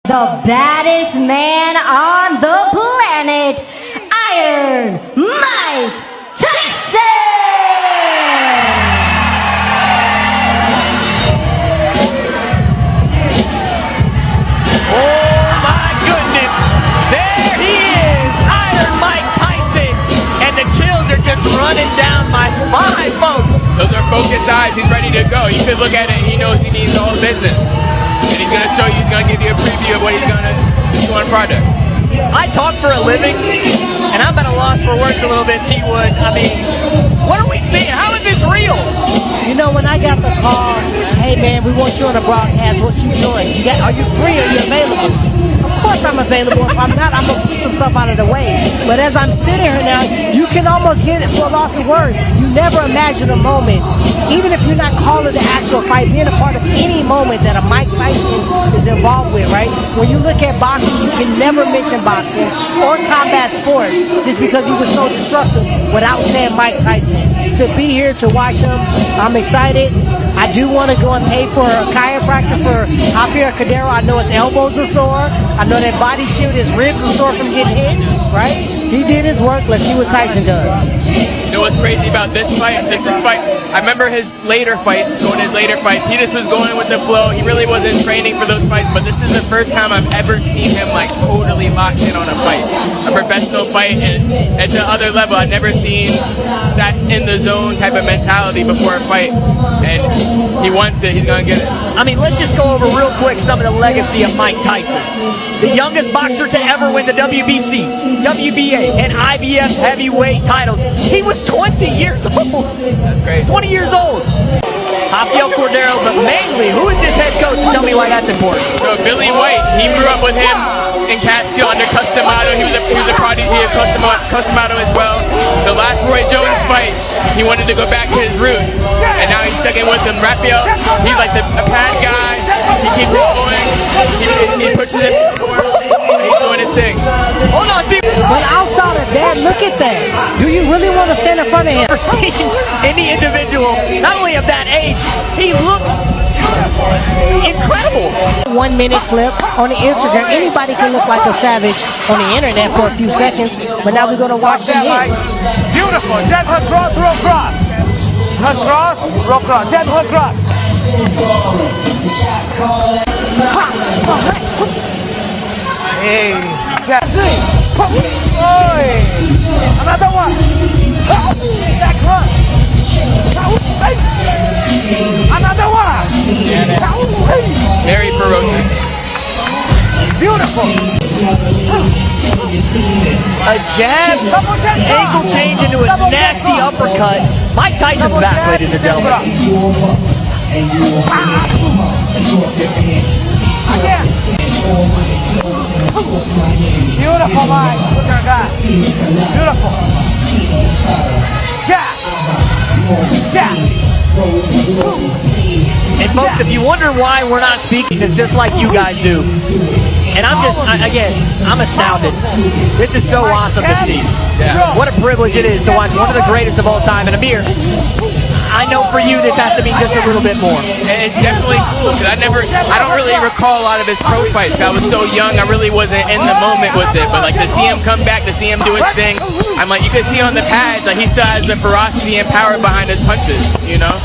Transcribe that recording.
The baddest man on the planet, Iron Mike Tyson! Oh my goodness, there he is, Iron Mike Tyson, and the chills are just running down my spine, folks. Those are focused eyes, he's ready to go. You could look at it and he knows he means all business. And he's going to show you, he's going to give you a preview of what he's going to do on product. I talk for a living, and I'm at a loss for words a little bit, T-Wood. I mean, what are we seeing? How is this real? You know, when I got the call, hey man, we want you on the broadcast, what you doing? Are you free? Are you available? Of course I'm available. If I'm not, I'm going to put some stuff out of the way. But as I'm sitting here now, you can almost get it for a loss of words. You never imagine a moment, even if you're not calling the actual fight, being a part of any moment that a Mike Tyson is involved with, right? When you look at boxing, you can never mention boxing or combat sports just because he was so destructive without saying Mike Tyson. To be here to watch him, I'm excited. I do want to go and pay for a chiropractor for Javier Cordero. I know his elbows are sore. I know that body shield, his ribs are sore from getting hit, right? He did his work. Let's see what Tyson does. You know what's crazy about this fight? I remember his later fights, he just was going with the flow. He really wasn't training for those fights, but this is the first time I've ever seen him like totally locked in on a fight. A professional fight, and at the other level, I've never seen that in the zone type of mentality before a fight. And he wants it, he's gonna get it. I mean, let's just go over real quick some of the legacy of Mike Tyson. The youngest boxer to ever win the WBC, WBA, and IBF heavyweight titles. He was 20 years old. That's great. 20 years old. Javier Cordero, but mainly, who is his head coach? Tell me why that's important. So Billy White, he grew up with him in Catskill under Customado. He was a prodigy of Customado as well. The last Roy Jones fight, he wanted to go back to his roots, and now he's sticking with him. Raphael, he's like a pad guy. He keeps it going. He pushes it forward. He's doing his thing. Hold on, dude. But outside of that, look at that. Do you really want to stand in front of him? I've seen any individual, not only of that age, he looks incredible. 1 minute clip on the Instagram. Anybody can look like a savage on the internet for a few seconds, but now we're going to watch him here. Beautiful. Jab, hook, cross, roll, cross. Hook, cross, roll, cross. Jab, hook, cross. Hey, jab. Oi. Another one. Back one. Another one. Very ferocious. Beautiful. A jab, ankle change into a nasty uppercut. Mike Tyson's back, ladies and gentlemen. Beautiful, Mike. Look at that. Beautiful. Jab. Jab. And folks, if you wonder why we're not speaking, it's just like you guys do. And I'm astounded. This is so awesome to see. Yeah. What a privilege it is to watch one of the greatest of all time. And Amir, I know for you this has to mean just a little bit more. And it's definitely cool because I don't really recall a lot of his pro fights. I was so young, I really wasn't in the moment with it. But like to see him come back, to see him do his thing, I'm like, you can see on the pads, like he still has the ferocity and power behind his punches, you know?